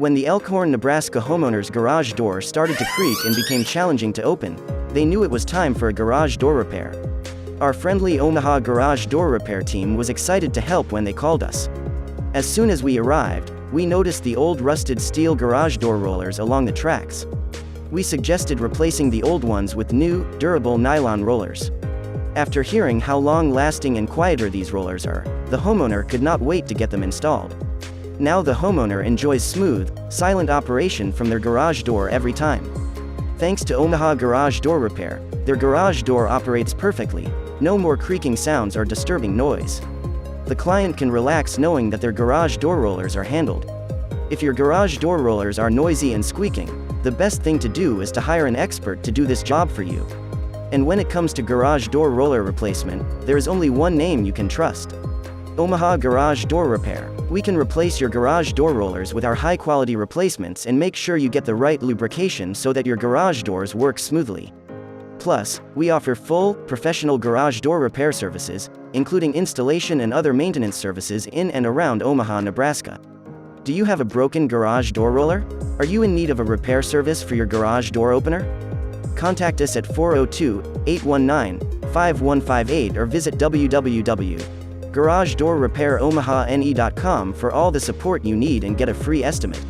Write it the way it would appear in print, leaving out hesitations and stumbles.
When the Elkhorn, Nebraska homeowner's garage door started to creak and became challenging to open, they knew it was time for a garage door repair. Our friendly Omaha Garage Door Repair team was excited to help when they called us. As soon as we arrived, we noticed the old rusted steel garage door rollers along the tracks. We suggested replacing the old ones with new, durable nylon rollers. After hearing how long-lasting and quieter these rollers are, the homeowner could not wait to get them installed. Now the homeowner enjoys smooth, silent operation from their garage door every time. Thanks to Omaha Garage Door Repair, their garage door operates perfectly, no more creaking sounds or disturbing noise. The client can relax knowing that their garage door rollers are handled. If your garage door rollers are noisy and squeaking, the best thing to do is to hire an expert to do this job for you. And when it comes to garage door roller replacement, there is only one name you can trust. Omaha Garage Door Repair. We can replace your garage door rollers with our high-quality replacements and make sure you get the right lubrication so that your garage doors work smoothly. Plus, we offer full, professional garage door repair services, including installation and other maintenance services in and around Omaha, Nebraska. Do you have a broken garage door roller? Are you in need of a repair service for your garage door opener? Contact us at 402-819-5158 or visit www.garagedoorrepairomaha.ne.com for all the support you need and get a free estimate.